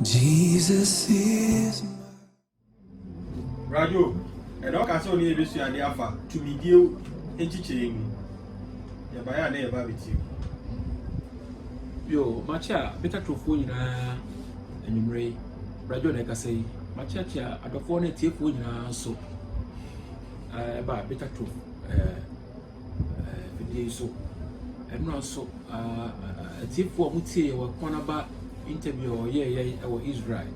Jesus is Radio, and all cats only this year, the alpha to be deal in teaching. Ya baya na ya babiti. Yo, macha beta trofo nyina enumre. Radio na kasai. Macha cha adofo na tiefo nyina so. Ba beta trof video so. Eno so tiefo mutie wa kwana ba interview ye wa Israel.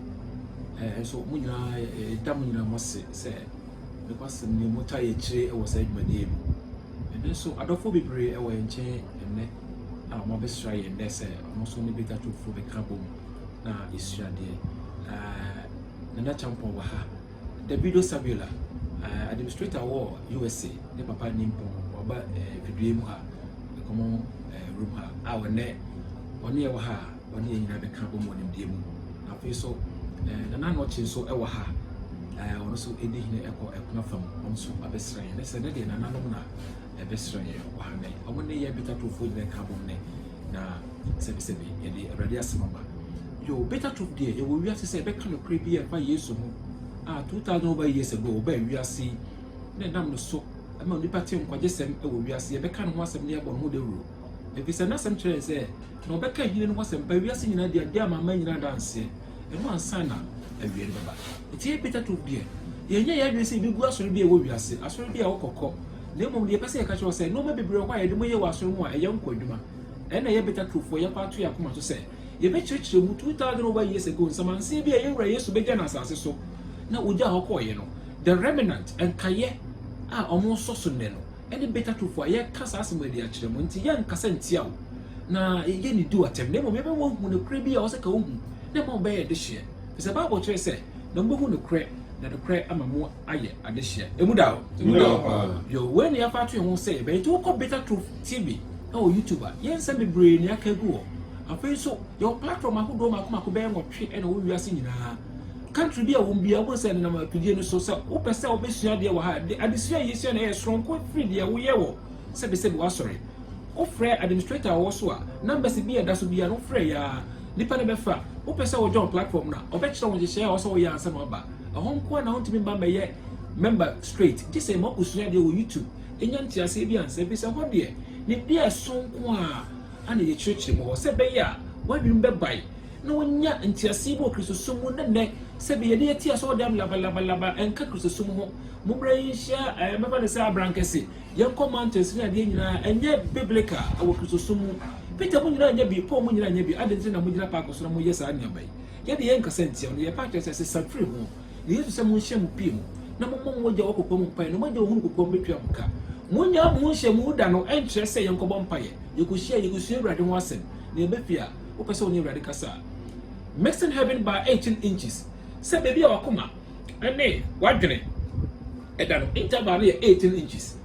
So munyina dam nyina mose se because ne motaye chire e wo sa adwumade mu. And so adofo bebre e wo enche enne mo besra ye ndese mo so ne beta to fo be kabo na isua de na champion wa ha Davido Sabiola administrator war USA ne papa nimpo oba fidue mu ha komo room ha wone ye wa ha wone nyina be kabo mo ne de mu na fe so na no chi so e wa ha ono so edi hine ekona fam on so abesra ye nese ne de na nanom na besra ye wa ha nei omo ne ye beta to fo ne kabo ne na sebi ye de awrade asemaba yo beta to de ye wo wiase se be kan okre bi e fa Yesu ho 2000 over years ago ba wiase ne dam no so ama nipa te nkwaje sem e wo wiase ye be kan ho asem ne ye bo no de wuro e bi se na sem kire se no be ka hine no asem ba wiase nyina de amama nyina danse e no ansa na awie ne baba eti beta to de ye nya ya dwese bi gu asori bi e wo wiase asori bi e wo kokko na emom de pese e ka kire se no ma bebre kwa ye de mo ye wo asori mu a ye nkwadwuma ena ye beta to fo ye pa to ya kuma to se ye be chirechire mu 2000 over years ago nsamanse bi ye wura Yesu be gana asase so na oja hokọ ye no the remnant enkaye omo so ne no ene beta to fo ye kasa asem ade a kire mu nti ye nkasa ntia wo na ye ni do atem na mo be wo hu ne kure bi a wo se ka wo hu na mo be ye de hye se Bible kire se na mo hu ne kure na de kure ama mo aye ade hye emu da yo when ya fa to ye ho se be to ko beta to TV YouTuber yen se be brain ya kagu o afei so your platform akodo mako be nwotwe e na wo wiase nyina country bi a wo bia wo se na ma pidie no so se wo pese wo besua de wo ha de adesua yesua na ye stronko free de wo ye wo se be wa sorry wo frɛ administrator wo so a numbers bi e da so bia no frɛ ya nipa ne be fa wo pese wo join platform na obekira wo je wo so wo ya ansem oba ahonko na wontimi ba meye member straight ti se mo kusua de wo YouTube enya ntiase bi anse bi se ho de ni bia sonko a ana ye church mo se be ya wadwum be bai na wonya ntiase bo kristosumu ne se be ye de tia so dem laba enka kristosumu ho mo bra yin hia meba ne se abrankese ye commandments ni ade nyina enye biblical awo kristosumu Peter mo nyina nya bi Paul mo nyina nya bi ade na mo nyina pa ko so na mo yesa anya bai ye de ye nka sentia no ye pa che se safri ho Yesu se mo hia mo pi mo na mo mo gya wakokɔ mo pai no mo gya ohunu kokɔ betwa mo ka munya mu hye mu da no enkyere se ye nkɔbɔ mpaye yekohia Awurade ho asɛm na ebefia wo pɛ sɛ oni Awurade kasa mixing heaven by 18 inches se baby a wakoma ene wadwene ɛda no interval ye 18 inches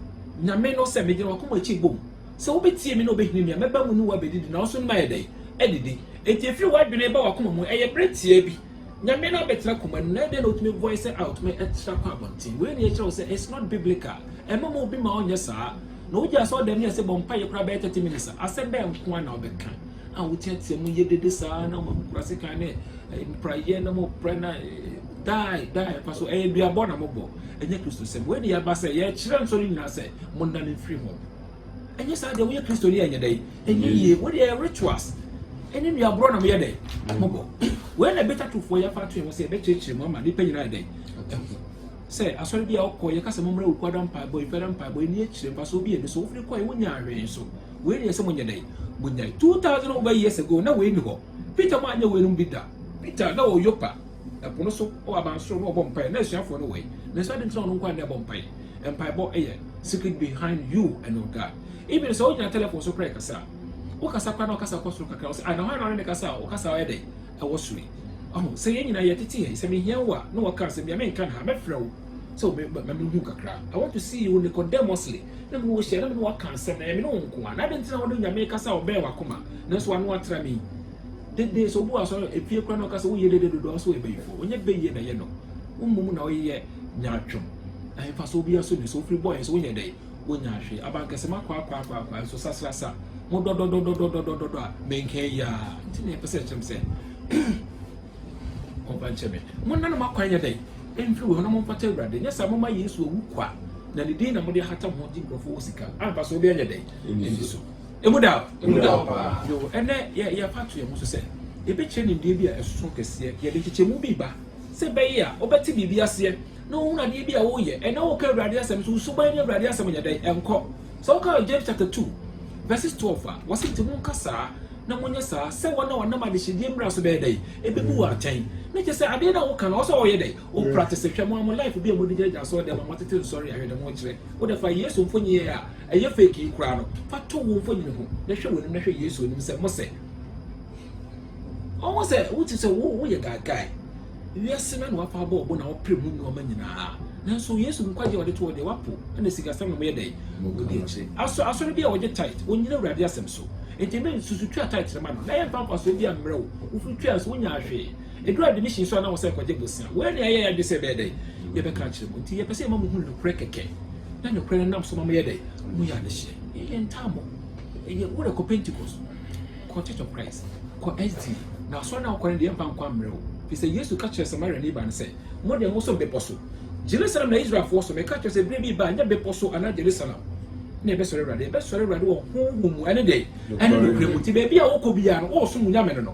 na me no se me gye wakoma chi bom se wo betie me no obehini me meba mu no wa bedidi na so nma ye dai edidi etiefiri wadwene ba wakoma mu eye pretie bi nyame na betra kuma na de no to me voice out me extra kwa bontin we na e say it's not biblical emma obi ma onye saa na wo ja so dem ne se bompa ye kura be 30 minutes asem be nko na obeka a wo tiatia mu ye dede saa na mo kura se kan ne prayer na mo pray na die paso e bia bo na mo bo enye Kristo se we ya ba se ye kire nso ni na se mo na ne free mo enye saa de wo ye Kristo ni enye dai enye ye wo de rituals eni nua bro na mo ye dai mo bo when a better to for your factory was a better chim mama ni penina day say asori bia okọ ye kasa momra ukwa mpa boy fere mpa boy ni echire mpa so bi e so ofri kwa wonya ahwe so we ni ese monya day monya 2000 over years ago na we ni ho Peter ma anya we no bida Peter na o yopa epono so o abanso no bompa na asuafo no we na so de ntro no kwa na bompa empire bo eye secret behind you and your God even so onya telephone so pray kasa o kasa kwa na kasa kwso kakra o say na ho na ne kasa o kasa o day awosuri se ye nyina ye tete ye se me hia wa no waka se bia me nka na mefrɛ wo so me hu kakra I want to see you Nicodemously na me wo share na me waka se na me no nko na de ntina wo do nyame kasa wo be wakoma na so anu atra me de so bu aso efie kra no kasa wo ye de do so e beyifo onye be ye na ye no wo mum na wo ye nyaatwom ai fa so bia so ne so free boy so wo ye dai wo nyaahwe abanka se makwa so sasrasa mo do me nka ya ntina e pese chem se on pancheme mo na ma kwan yedai emfi wo na mo pata urade nya sa mo ma Yesu owu kwa na ne din na mo de hata mo di grofo osika ampa so obi anyedai endiso emuda yo ene ya patu ya mo so se ebe che ne ndie bi a esoso kese ya de chiche mu bi ba se be ya obeti bibi ase na wo na de bi a wo ye ene wo ka urade asem so ba ni urade asem nyedai enko so ka James chapter 2 verses 12 was it mo kasa na monye sa se wona wona ma de hidie mra so be dai ebebu wa tan na je se ade na wo kan o so wo ye dai o practice hwe mo life bi e mo de jaja so de ma tete sorry ahwe de mo kire wo de fa Yesu mfonyi ye a eye fake kura no fa to wo mfonyi ho na hwe woni na hwe Yesu nim se mo se o se wo ti se wo ye gagai wiase na no afa ba obo na wo pre mu no ma nyina na so Yesu nkwaje wo de to wo de wapo na sika sam mo ye dai wo de chi aso bi a wo je tight wo nyina urade asem so enti susu twa tight ma no na ye pampa so bi amre wo fu twa so nya ahwe edura de mission so na wo se kwaje bosia we na ye de se be dai ye be ka kire mo nti ye pese ma mo hu lukre keke na no kre nam so ma ye dai mo ya de hye ye ntamo ye wo de ko Pentecost ko Church of Christ ko SD na so na ko de mpa nkwa amre wo fi se Yesu ka kire Samaria ni ba ne se mo de mo so be poso Jerusalem na Israel for so me ka kire se bre bi ba nya be poso ana Jerusalem na be sore rade wo honhom ene de ene no kremuti be bia wo ko bia no wo so mu nyame no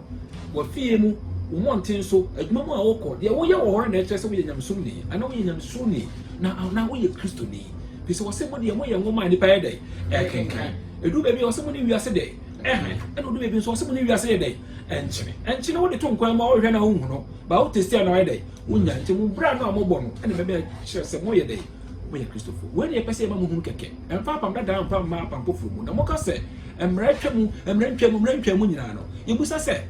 wo fie mu wo monten so adwuma mu a wo ko de wo ye wo hore na eche se wo ye nyamsum ni ana wo ye nyamsum ni na wo ye Kristo ni bi se wo se mo de mo ye ngoma ni pa ye de kenkan edu be bia wo se mo ni wiase de ene edu be bia so wo se mo ni wiase de enchine wo de to nkwan ma wo hwe na wo hu no ba wo testi na ye de wo nya nti mu bra no a mo bo no ene be bia se mo ye de mo ye Christopher when ye pese ma mo hu keke emfa pam da da pam ma pam pofuru mu na mo ka se emra ntwa mu nyina no yebusa se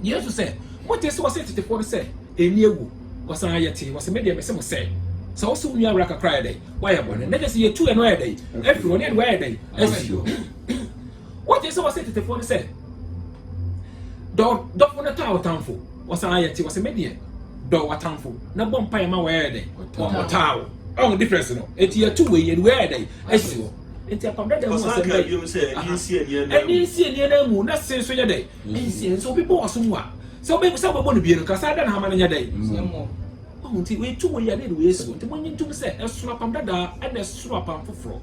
Yesu se mo te se wo se tetefo se eni ewu wo san ayete wo se media me se mo se so wo se unu awra kakra ya dai wa ye bone na je se ye tu eno ya dai efiro ne wa ya dai asio wo te se wo se tetefo se do fo na ta otanfo wo san ayete wo se media do watanfo na bom pa ma wa ya dai wo tawo on difference no eti ya two way ye where dey asio enti apam da mu se be you say ni sie ni na mu na se so ye dey nsi so people waso mu a so be so bo no bi no kasa da na ha ma nya dey on ti we two way ya dey we asio enti monyi ntum se eso apam da na eso apam foforo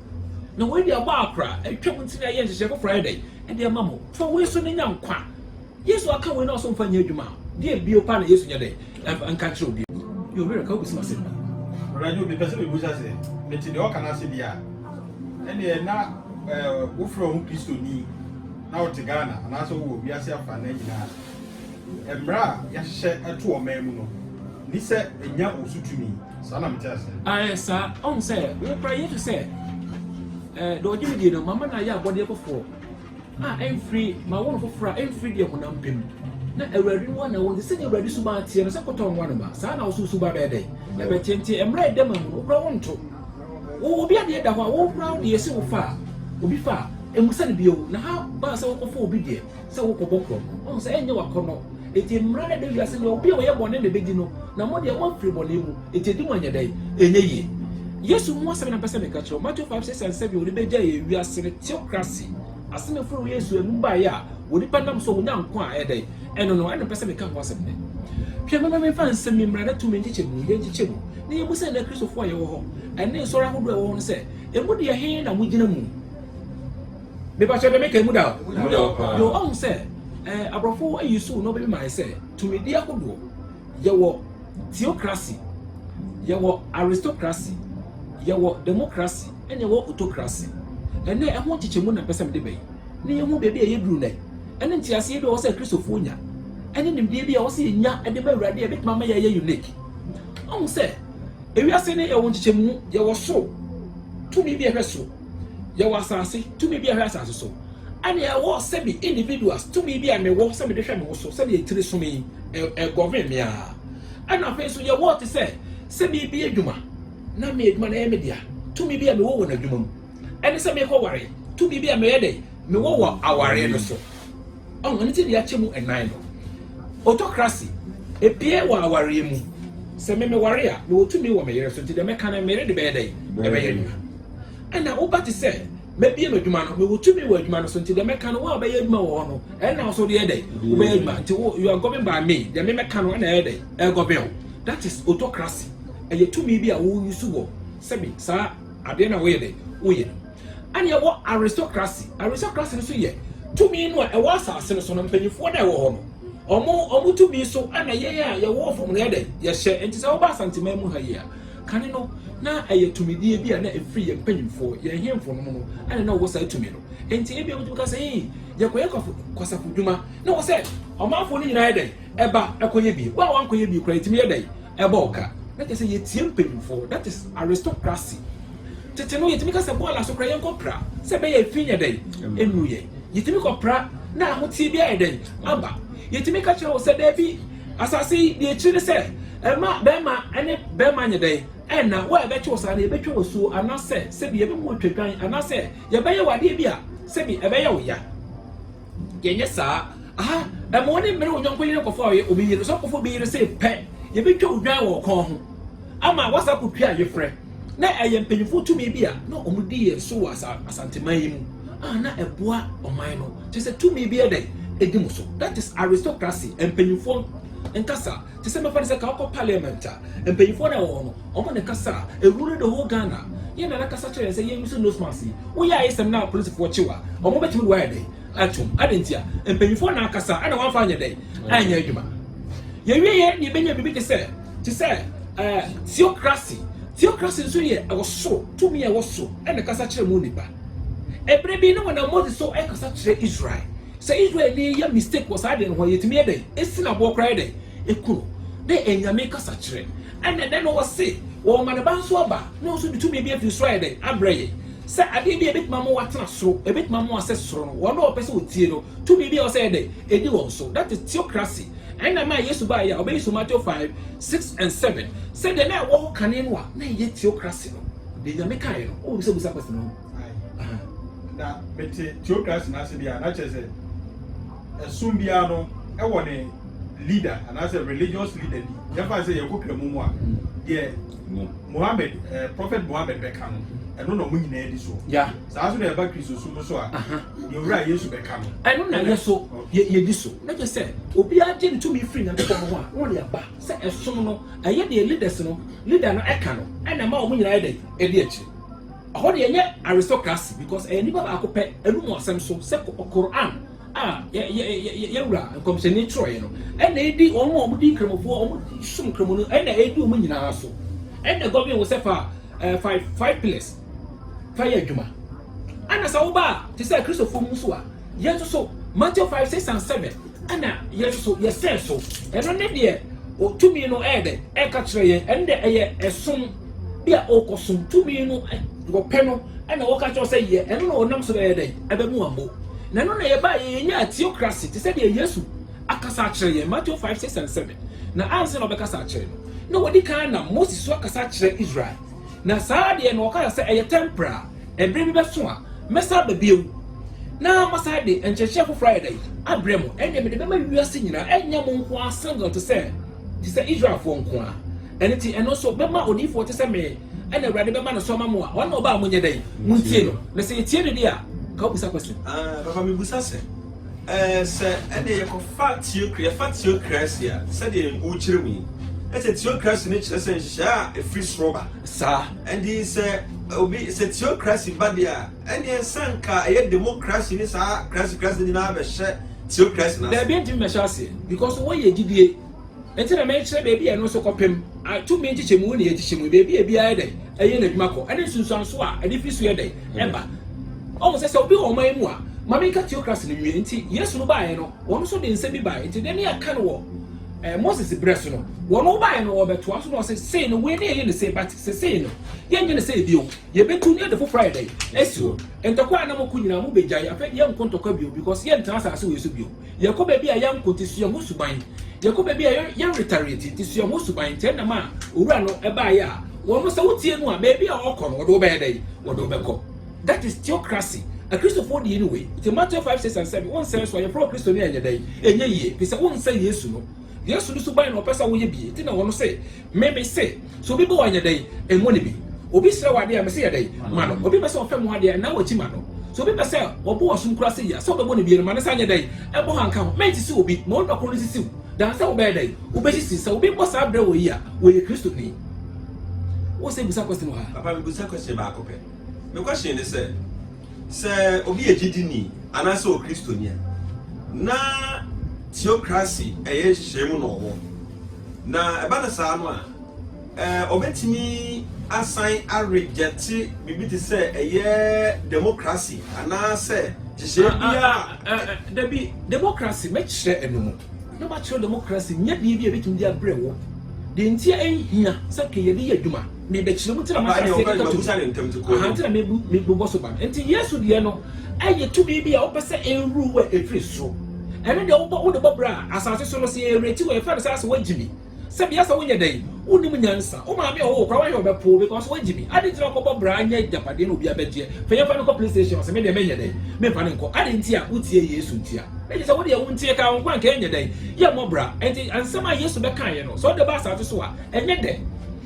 na we dia ba akra atwam nti na ye nhye foforo dey e dia mamo for we so nya nkwa Yesu aka we na so mfa nya adwuma dia bio pa na Yesu nya dey anka tro bi yo be ka obi se Radio be person be busa se meti de okana se bia ene na wo from Kristo ni na wo te Ghana na so wo biase afa na nyina emra ya hye eto o man mu no ni se enya osutumi sa na meti ase sa on se we pray you to say do jimi di no mama na ya body foforo free ma won foforo free de ho na mpem na awurade no na won se ne awurade suba tie no se koton wa no ba sa na wo suba be dey e be tenti emra edam mu no wo nto wo obi ade da ho wo pra de yesi wo fa obi fa emusa ne bio na ha ba se wo kofo obi de se wo kobokro on se enye wakono eti emra na de wiase no obi wo ye bone na bedi no na mo de wo free bone mu eti di mo anya dai enye yi Yesu mo asem na pese me ka chiro Matthew 5:6-7 wo de beja ye wiase ne theocracy asem furu Yesu enu ba ya wo di pandam so wo nya nko a e dai eno no eno pese me ka ho asem ne hwe mama me fa nsem mi mra na tu me nchichemu ye nchichemu na ye busa na Kristofo aye wo ho ene so ra hodo e wo no se emu de he na mo gina mu be ba chede me ka emu da yo on se abrofo ayisu no be mai se tu me dia hodo ye wo theocracy ye wo aristocracy ye wo democracy ene wo autocracy ene e ho nchichemu na pese me de bai na ye hu bebe ye duru nai ene ntiase ye be wo se Kristofo nya ene nimde bia wo se nya ede ba urade e bitma ma ye unique on se ewiase ne ye wo nchichemu ye wo so tumi bia hweso ye wo asase tumi bia hwe asase so ane ye wo se bi individuals tumi bia me wo se me de hwe me wo so se de tiri so me govern me a ana fe so ye wo te se bi bia adwuma na me adwuma na ye me dia tumi bia me wo na adwuma mu ene se me ko ware tumi bia me ye de me wo aware no so on ene ti dia chemu enan no autocracy epie wa aware mu se me ware a me wotumi wo me yere so ti de me kana me re de be dey e be yere ana wo ba ti se maybe a man will to me word man so until the mechan will be a man and also the other day you are going by me the mechan one day ergo. That is autocracy and you to me be a woo you sugo semi sir I didn't away day and you what aristocracy so ye to me no a was a senason and penny for that one or more to me so and a you walk from the other yes share and it's our bass and to me here can you know now I to me dear be a free and penny for you hear from no I don't know what's I to me and to be able to say you're quite because of Duma no said or my phone in a day eba a coyabi well one coyabi create me a day a boka let us say you're penny for that is aristocracy. Teteno yetimi ka se bola so kra yenko pra se be ye finya dai enuye yetimi ko pra na ahoti bia e dai aba yetimi ka kire wo se da bi asase de kire se ema be ma ene be ma nye dai ena wo e be kire so na e be kire so ana se bi e be mo twetwan ana se ye be ye wade bia se bi e be ye wo ya yenye sa aha e mo ne mere onyon ko yire ko fo ye obi yire so ko fo bi yire se pe ye be twa odwan wo kon ho ama wasa ko twa ye frɛ na ɛyɛ mpanyinfo tumi bi a na ɔmo di yɛ so wɔ asanteman yi mu na ɛboa ɔman no te sɛ tumi bi ɛdɛ edi mu so that is aristocracy mpanyinfo nkasa te sɛ mɛfa ne sɛ ka ɔkɔ parliament a mpanyinfo na wɔwɔ no ɔmo ne kasa ewuro the whole Ghana yɛn na kasa kyerɛ sɛ yɛn nso nose mask yi woyɛ ayɛ sɛm na polisifoɔ kyewa ɔmo bɛtumi do ayɛ dɛ atum adantia mpanyinfo na akasa ɛna wɔn afa anyɛ dɛ anyɛ adwuma yɛwie yɛ ne bɛnya bibi te sɛ theocracy nso yɛ ɛwɔ so tumi ɛwɔ so ɛna kasa kyerɛ mu nipa ɛbrɛ bi na wɔn Moses so ɛkasa kyerɛ Israel sɛ Israel ni yɛ mistake wɔ saa de no hɔ yɛtumi yɛ dɛ esi na boɔ koraa yɛ dɛ ekunu de enyame kasa kyerɛ ɛna dɛ no wɔse wɔn ma ne ba nso aba na nso de tumi bi afiri Israel dɛ abrɛ yɛ sɛ adeɛ bi ebetuma mo watena soro ebetuma mo asɛ soro no wɔn a wɔpɛ sɛ wɔtie no tumi bi a wɔsɛ yɛ dɛ edi wɔn so that is theocracy. And I might Yesu ba ya obey Matthew 5, 6 and 7. Said the na wo kane no a na ye theocracy no. De nyame kan no. O bi se busa question no. Na bete theocracy na se bia na che se esum bia no e wo ne leader and as a religious leader bi. Ya fa se ye ko kramu mu a de Muhammad Prophet Muhammad be kan eno no mu nyina edi so. Yeah. Sa so na e ba Kristo so so a. Ye wura Yesu be kan. Eno na ye so ye di so. Na je say obi ade ntu mi free na ko ho a won le aba se esom no aye de leaders no leader no eka no ena ma o mu nyina ede edi echi. Aho de ye aristocracy because eni ba ba akopɛ enu mo asem so se Quran ye wura nkomseni troye no ena edi omo di kremofo omo sum kremo no ena edi omo nyina so ena government wo se fa 5 pillars fire adwuma ana sa wo ba te se Christopher mu so a ye so Matthew 5, 6 and 7 ana ye so ye say so eno ne de o tumi no ede e ka kire ye ende eye esom bia o kosum tumi no go pe no ana wo ka kire say ye eno no onam so be ede ebe mu ambo na no na ye ba ye nya theocracy te se de Yesu akasa kire ye Matthew 5, 6 and 7 na answer no be kasa kire no wodi kan na Moses so akasa kire Israel na saa de no ka say eye temporal ebre bi be so a mesa ba biewu na masade enchechefo Friday abremo enne me de be ma wiase nyina enya mo nko asango to say Israel for nko a ene ti eno so be ma odifo to say me ene awrade be ma no so ma mo a wona oba mo nyedai muntie no na say tie no dia ka obusa question baba me busa se ene ye ko theocracy a se de o kire mu ese theocracy ne kire se nhya e free sroba sa and say obi se theocracy badia ene sanka e democracy ni sa class ni na be hye theocracy na there be dim me shase because wo ye gidie enti na me kire baby e no so kopem to me nchichemu ne nchichemu baby e bia e den eye na dwuma ko ene sunsuanso a ene fi so e den eba o se obi o man mu a mama ka theocracy ni nwie enti Yesu no baaye no wono so de nse bi baaye enti den ya ka no wo Moses breast no wono baaye no obeto aso no say no we ne ye ne say but say no ye nge ne say bio ye betu ne de for Friday esio entokwa na mo kunyina mo begyaye afa ye nkontokwa bio because ye ntra asase we so bio ye ko ba bia ye nkontisuo mo suban ye ko ba bia ye retaliate tisuo mo suban ten na ma owura no e baaye a wono se wotie no a ba bia okọ no wodo ba ye dai wodo beko that is theocracy. A Christopher di anyway. It's Matthew 5, 6 and 7. One says, "Why you pro Christo ni anya day? Enye ye." Pisa one say Yesu no. Yesu no so buy no person wo ye bi. Ti na wono say, "Me say." So people anya day e mo ne bi. obi sere wade am say yedai ma no obi be say ofem wade na wachi ma no so obi be say obo osum kura say ya so obo no bi no ma na say yedai ebo hanka ho menti si obi ma on dokoro si siw dan say obi yedai obi si say obi boss abra wo yi a wo ye Kristo ni wo say bisa question wa papa me bisa question ba akopɛ me question is say obi ejidi ni anase o Kristo ni na theocracy eye hyemu no wo na eba na saa no a obetimi assign a reject bibi te say eye democracy anase jehye bia democracy me kyerɛ enumu na ba kyerɛ democracy nya bia betumi dia brewo de ntia ehia sɛ ke yɛde yɛ adwuma me be kyerɛ mu tira ma sɛ ka me bo so ba enti yesu de no aye to bia opese enru wa efiri so ene de wo de bobra asase so no se ereti wo efa de sase wagimi se bia sa wonya dai unim nyansa o ma me o kwa wa obepo because wagimi ade tira ko bobra anya japade no obi abegye fa ye fa no ko PlayStation se me de menya dai me fa nko ade ntia utie yesu ntia e je se wo de wo ntie ka nkwa nka enya dai ye mobra enti ansama yesu be kan ye no so de ba asase so a enye de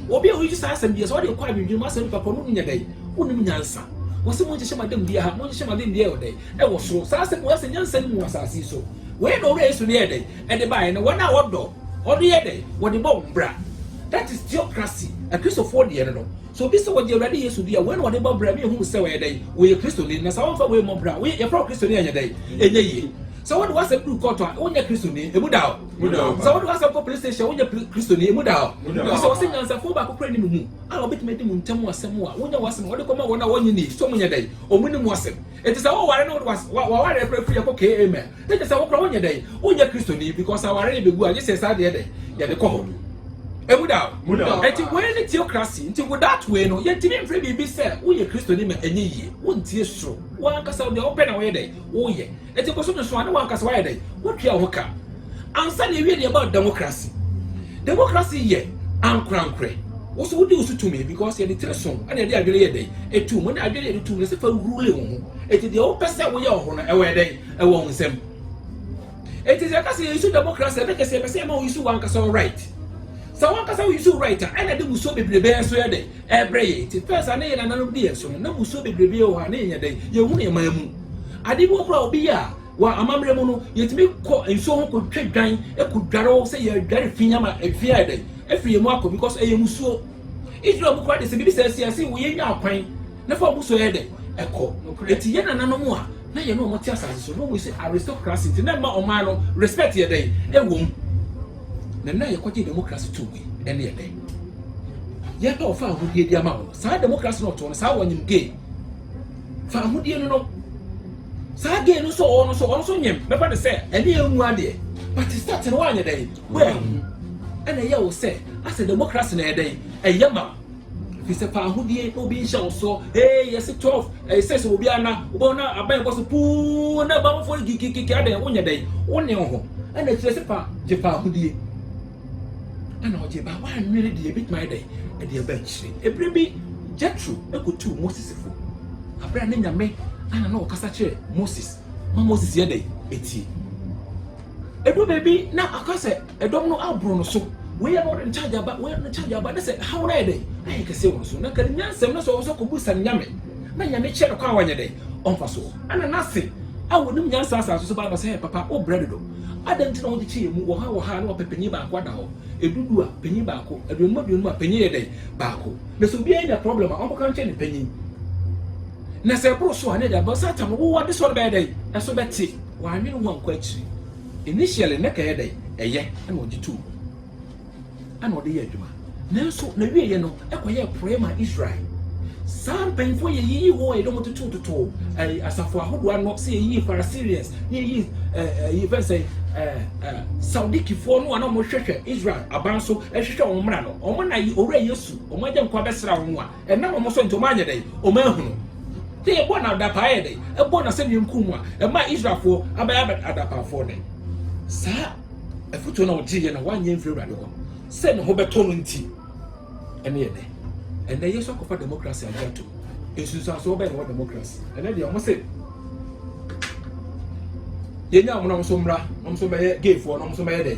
obi a wo ji sa asem bia so wo de kwa adwudwuma asem papa no nya dai unim nyansa wose mo je shema dem bia ha mo je shema dem bia o dai e wo so sa asem wo se nyansa ni mu asase so we no race ni edey e de buy no one odo edey what the bomb bra that is theocracy a Christopher de no so be so what the already yesu dia when what the bomb bra me hu se we edey we Christo ni na sa won fa we mo bra we e pro Christo ni anya dey enye yi so what was a blue court onya Christo ni e mu da so what was a PlayStation onya Christo ni e mu da so say nyansa fo ba ko kra ni mu a obetime de mu ntam asem a onya wasem wo de koma wona wonye ni so munya dey o mu ni mu asem it is our ware no was ware free ko ke amen it is our kra wonya dey onya Christo ni because our ware be gu a just say dey ya de ko emuda enti when the theocracy enti with that way no yentimi mfre bibi say wo ye Kristo ni ma enye yie wo ntie soro wo ankasa de open na wo ye dey wo ye enti ko so no so ane wo ankasa wo ye dey wo tua wo ka ansa na ewie about democracy ye ankrankre wo so wo di usu me because ye the treson ane de adwene ye dey etu mo na adwene ye tu ne se fa rule wo enti de wo pese wo ye ho no e wo ye dey e wo nsem enti se ka se isu democracy be ke se pese ma wo isu wo ankasa right so one kasa we so right and de muso bebrebe so ye dey ebre ye ti first ane ye na nanu de so na muso bebrebe o ane ye dey ye hu ne mamu ade bi okura obi ya wa amamre mu no yetimi ko enso ho ko twedwan e ku dware se ye dware finya ma efia dey efie mu akọ because eye muso Israel mu kwa de se bibi se se wo ye nya akwan na fa muso ye dey ekọ eti ye na nanu mu a na ye no mo ti asase so no we say aristocracy ti na ma o ma no respect ye dey e wo na ye kwaje democracy to we ene ye dey ye do fa ahudie dia ma wo sa democracy no to no sa wonyim gay fa ahudie no sa gay no so nyem me fa de say ene ye nwu ade but start no anya dey we ene ye wo say as a democracy na ye dey e ye ma fi se fa ahudie no bi nsha so yes 12 says obi ana obo na aban ko so pu na ba mo fo gigigigi ade wonya dey wonne ho ene kire se fa je fa ahudie ana oje ba wa nwere de bit my day e de ba chire ebre bi Jethro ekotu Moses fo abra na nyame ana na okasa chire Moses ma Moses ye dey eti edo baby na akase edom no abro no so we are not in charge about they say how na dey ai kase won so na kan nyansem na so ko busa nyame na nyame chire kwa wanya dey onfa so ana nase awo nim nyansa asaso so ba say papa o bread do adanti na wo chi mu wo ha na opepenyi ba kwa da ho edudu a penyi ba ko aduonu a penyi ye dey ba ko na so bi anya problem a onko kan che ne penyi na se bro so ane da ba satan wo wa de so be dey e so beti wa anwe no ho akwachi initially na ka ye dey eye na wo jitu ana ode ye adwuma na so na wie ye no e kwa ye prema Israel some painful ye yi wo e do mo tutu asafo ahodo ano se yi Pharisees ye even say Saudi kifo no ana mo hwehwe Israel abanso ehwehwe o mra no o mo na yi owura Yesu o mo agye nkwa besra wo a e na mo so ntoma anya dai o ma hunu te e bona da pa ye dai e bona se nkum a e ma Israelfo abaya adapa fo dai sa e futo na o gye na wanye mfiri rade ho se no ho beto no nti ene ye dai and they used to offer democracy again too. It's so bad about democracy. And then they almost say, you know, I'm so gay for no so day.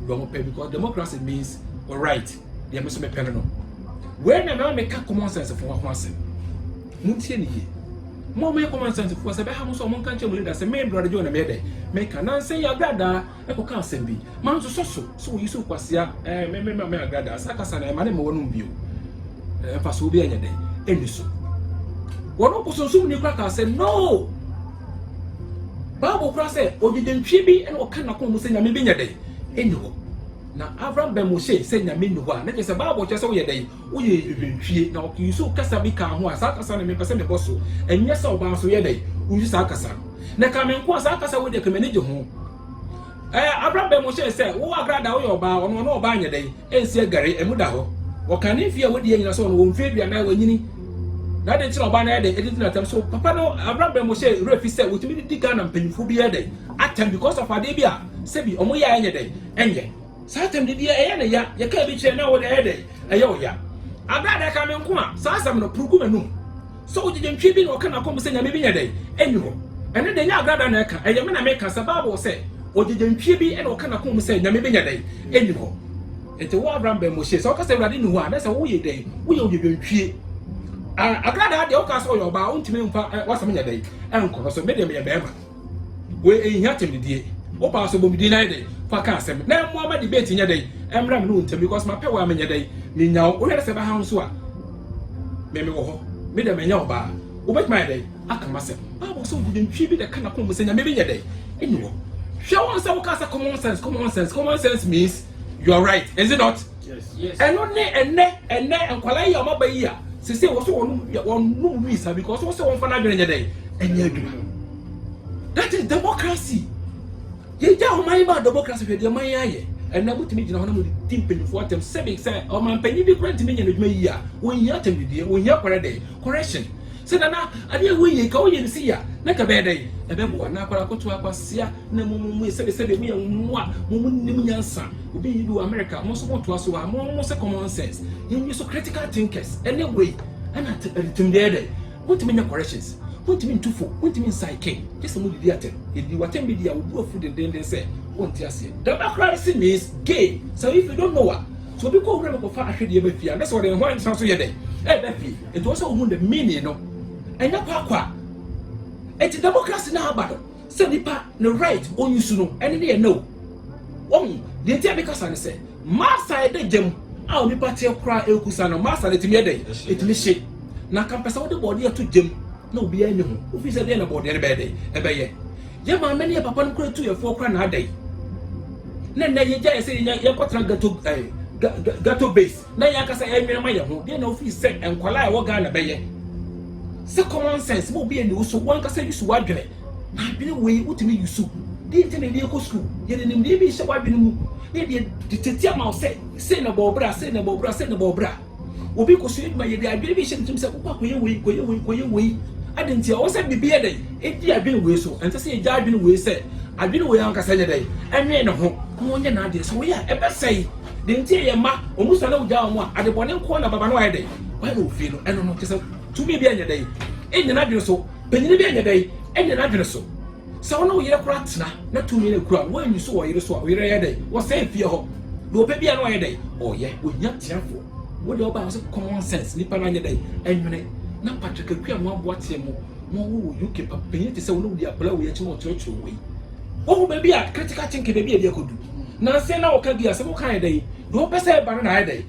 Because democracy means all right. They must be penal. when na make common sense for one person muntie ni mo make common sense for say be ha mo so mo kan che mo leader say me brother John na me dey make na say ya grada e ko kan asem bi man so so yi so kwasia me agrada saka sana ma na me wonu bio fa so bi anya dey eni so wono ko so ni kwa ka say no Bible kura say odidentwi bi e no kan na ko mo say nyame bi nya dey eni ho na Abraham be Moshe say nyame ni ho a na je say Bible che say wo ye dey wo ye didentwi na o ki so kasa bi ka ho a saka sana me pese me boso enye say oba so ye dey wo ji saka sana na ka me nko saka sa wo de ka me ne je ho Abraham be Moshe say wo agrada wo ye oba ono no oba nya dey ensi agare emu da ho wo kan ne fie wo de nyina so no wo mfe bia na wo nyini na de tira oba na de edit na tam so papa no Abraham be Moshe refi say wo timi di Ghana mpanyimfo bi ye dey atem because of ade bia se bi omo ya nya dey enye satem de dia eye na ya ye ka bi kire na wo de dey eye o ya agrada ka me nko a sa asam no purugu manum so wo de ntwi bi na o kana kom se nya me bi nya dey enyi ho ene de nya agrada na ka eye me na me ka sa Bible say wo de ntwi bi na o kana kom se nya me bi nya dey enyi ho ete wo Abraham be Moshe so ka se urade ni ho a na se wo ye dey wo ye de ntwi agrada de o ka so yo ba o ntimi mfa wasam nya dey enko so me de me be ma we ehia tem die o pa so bomidi na dey fa ka asem na mo ama debate nya dey emra me no ntem because ma pe wa me nya dey ni nya o le se ba ha nso a me wo ho me de me nya oba o bet my dey aka masem Bible so bu den twi bi de kana ko mo se nya me bi nya dey eni wo hwe won se wo ka sa common sense means you are right, is it not? Yes. ene enkwala ya ma ba yi a se wo so won no visa because wo se won fa na dwene nya dey eni adwuma. That is democracy. Ye ja o man ba democracy fe de man yaye ena butimi gina ho na mo di mpanyifo atem sebe say o man panyi bi kwant me nya na dwuma yi a won yi atem di won yi akwara dey correction se na ade wo yi ka wo yi nsi ya na ka be dey e be bo na akwara koto akwasia na mo sebe mo ya nwa mo nim nyansa obi yi do America mo so to aso wa mo se common sense ye so critical thinkers anyway ana tim dey butimi nya corrections butimi ntufo butimi psyche just mo di atem edi watem bi dia wo bu afu den say won't ase democracy means gay. So if you don't know what, so be go remember for ahwede be fia that's what they want so ye dey be fi it also won the meaning no enya kwa it's democracy na abado say nipa no right on you no ene ne no won the tia because an say massa de gem a nipa tie kra ekusa no massa de timi dey etimi hye na kampesa wo de body to gem na obi anya ho ofi say dey na body de be dey e be ye ma many papa no kra tu ye fo kra na adai na ye ja say ye kotra gato base na ya kasa enwere ma ye ho dey na ofi say enkwala e wo ga na be ye se common sense mo bi eni so wan kasa yusu wadwene na bi we utimi yusu dey tene dey ko school ye nim dey bi se wadwene mu ye dey tetia ma say na bobra obi ko so eduma ye dey adwene bi hye ntim se ko ye we adenti o se bibie dey edi adwene we so ente se ye ja adwene we se adwene we an kasa nye dey enwe ne ho mo nye na ade so we ya e be sei denti ye ma omusa na uja omo ade bone nko na baba no aye dey why no feel no eno no kesa tumi bi anya dey enya na adwene so penyini bi anya dey enya na adwene so sa wono yire kura tena na tumi na kura wo anyu so wo yire so wo yire ye dey wo say fie ho do pe bia no aye dey oh yeah wo nya tiafo wo de oba so common sense nipa na anya dey enwene na Patrick akua mo aboate mo wo UK pa penye te se wo no di apla wo ye chi mo chocho we wo ba bia critical thinking be bia kodu na se na wo ka bia se wo kan dey do pese ba na aye dey